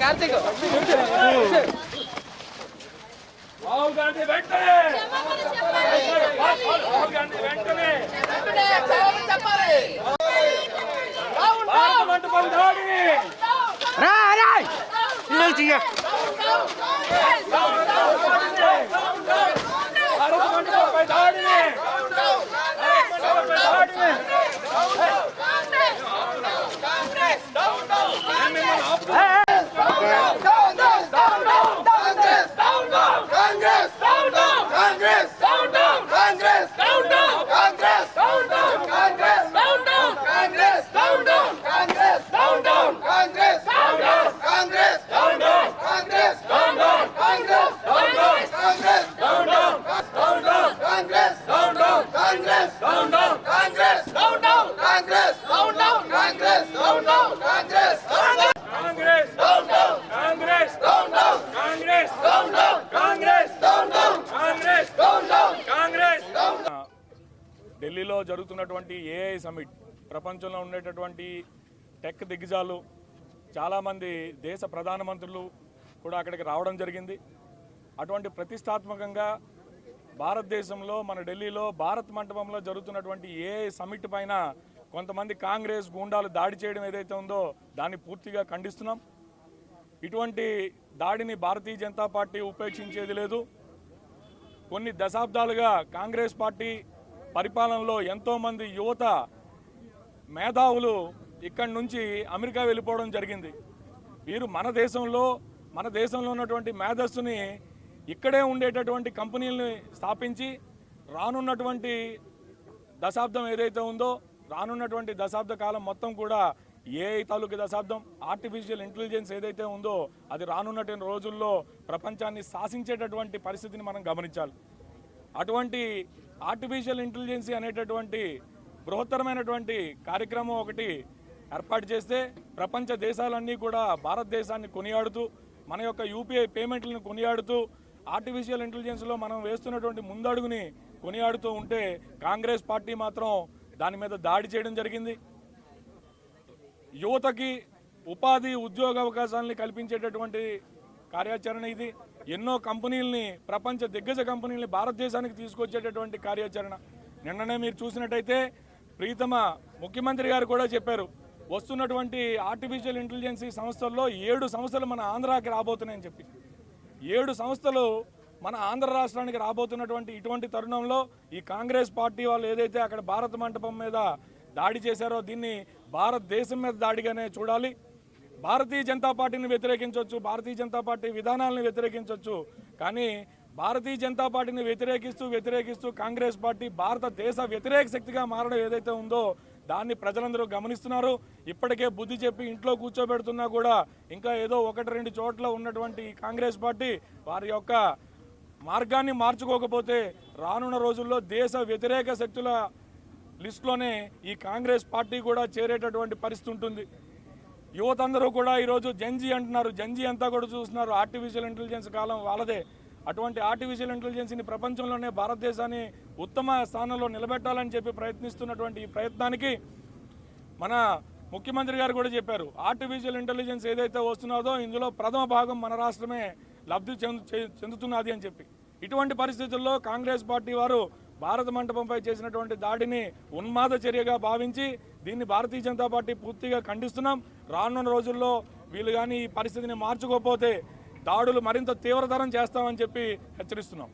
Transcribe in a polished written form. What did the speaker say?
కార్తీక్ రాహుల్ గాంధీ వెంటనే మంటపం దాడి మంటపంపై దాడిని ఢిల్లీలో జరుగుతున్నటువంటి ఏఐ సమిట్ ప్రపంచంలో ఉండేటటువంటి టెక్ దిగ్గజాలు చాలామంది దేశ ప్రధానమంత్రులు కూడా అక్కడికి రావడం జరిగింది. అటువంటి ప్రతిష్టాత్మకంగా భారతదేశంలో మన ఢిల్లీలో భారత్ మంటపంలో జరుగుతున్నటువంటి ఏఐ సమిట్ పైన కొంతమంది కాంగ్రెస్ గూండాలు దాడి చేయడం ఏదైతే ఉందో దాన్ని పూర్తిగా ఖండిస్తున్నాం. ఇటువంటి దాడిని భారతీయ జనతా పార్టీ ఉపేక్షించేది లేదు. కొన్ని దశాబ్దాలుగా కాంగ్రెస్ పార్టీ పరిపాలనలో ఎంతోమంది యువత మేధావులు ఇక్కడి నుంచి అమెరికా వెళ్ళిపోవడం జరిగింది. వీరు మన దేశంలో ఉన్నటువంటి మేధస్సుని ఇక్కడే ఉండేటటువంటి కంపెనీలని స్థాపించి రానున్నటువంటి దశాబ్దం ఏదైతే ఉందో రానున్నటువంటి దశాబ్ద కాలం మొత్తం కూడా ఏఐ తాలూకు దశాబ్దం, ఆర్టిఫిషియల్ ఇంటెలిజెన్స్ ఏదైతే ఉందో అది రానున్నటువంటి రోజుల్లో ప్రపంచాన్ని శాసించేటటువంటి పరిస్థితిని మనం గమనించాలి. అటువంటి ఆర్టిఫిషియల్ ఇంటెలిజెన్స్ అనేటటువంటి బృహత్తరమైనటువంటి కార్యక్రమం ఒకటి ఏర్పాటు చేస్తే ప్రపంచ దేశాలన్నీ కూడా భారతదేశాన్ని కొనియాడుతూ మన యొక్క యూపీఐ పేమెంట్లను కొనియాడుతూ ఆర్టిఫిషియల్ ఇంటెలిజెన్స్లో మనం వేస్తున్నటువంటి ముందడుగుని కొనియాడుతూ ఉంటే కాంగ్రెస్ పార్టీ మాత్రం దాని మీద దాడి చేయడం జరిగింది. యువతకి ఉపాధి ఉద్యోగ అవకాశాలని కల్పించేటటువంటి కార్యాచరణ ఇది. ఎన్నో కంపెనీలని ప్రపంచ దిగ్గజ కంపెనీలని భారతదేశానికి తీసుకొచ్చేటటువంటి కార్యాచరణ. నిన్ననే మీరు చూసినట్టయితే ప్రీతమ ముఖ్యమంత్రి గారు కూడా చెప్పారు, వస్తున్నటువంటి ఆర్టిఫిషియల్ ఇంటెలిజెన్స్ సంస్థల్లో 7 సంస్థలు మన ఆంధ్రాకి రాబోతున్నాయని చెప్పి. 7 సంస్థలు మన ఆంధ్ర రాష్ట్రానికి రాబోతున్నటువంటి ఇటువంటి తరుణంలో ఈ కాంగ్రెస్ పార్టీ వాళ్ళు ఏదైతే అక్కడ భారత మంటపం మీద దాడి చేశారో దీన్ని భారతదేశం మీద దాడిగానే చూడాలి. భారతీయ జనతా పార్టీని వ్యతిరేకించవచ్చు, భారతీయ జనతా పార్టీ విధానాలను వ్యతిరేకించవచ్చు, కానీ భారతీయ జనతా పార్టీని వ్యతిరేకిస్తూ కాంగ్రెస్ పార్టీ భారతదేశ వ్యతిరేక శక్తిగా మారడం ఏదైతే ఉందో దాన్ని ప్రజలందరూ గమనిస్తున్నారు. ఇప్పటికే బుద్ధి చెప్పి ఇంట్లో కూర్చోబెడుతున్నా కూడా ఇంకా ఏదో 1-2 చోట్ల ఉన్నటువంటి కాంగ్రెస్ పార్టీ వారి యొక్క మార్గాన్ని మార్చుకోకపోతే రానున్న రోజుల్లో దేశ వ్యతిరేక శక్తుల లిస్టులోనే ఈ కాంగ్రెస్ పార్టీ కూడా చేరేటటువంటి పరిస్థితి ఉంటుంది. యువత అందరూ కూడా ఈరోజు జంజీ అంటున్నారు. జంజీ అంతా కూడా చూస్తున్నారు ఆర్టిఫిషియల్ ఇంటెలిజెన్స్ కాలం వాళ్ళదే. అటువంటి ఆర్టిఫిషియల్ ఇంటెలిజెన్స్ని ప్రపంచంలోనే భారతదేశాన్ని ఉత్తమ స్థానంలో నిలబెట్టాలని చెప్పి ప్రయత్నిస్తున్నటువంటి ఈ ప్రయత్నానికి మన ముఖ్యమంత్రి గారు కూడా చెప్పారు, ఆర్టిఫిషియల్ ఇంటెలిజెన్స్ ఏదైతే వస్తున్నదో ఇందులో ప్రథమ భాగం మన రాష్ట్రమే లబ్ధి చెందుతున్నది అని చెప్పి. ఇటువంటి పరిస్థితుల్లో కాంగ్రెస్ పార్టీ వారు భారత మంటపంపై చేసినటువంటి దాడిని ఉన్మాద చర్యగా భావించి దీన్ని భారతీయ జనతా పార్టీ పూర్తిగా ఖండిస్తున్నాం. రానున్న రోజుల్లో వీళ్ళు కానీ ఈ పరిస్థితిని మార్చుకోకపోతే దాడులు మరింత తీవ్రతరం చేస్తామని చెప్పి హెచ్చరిస్తున్నాం.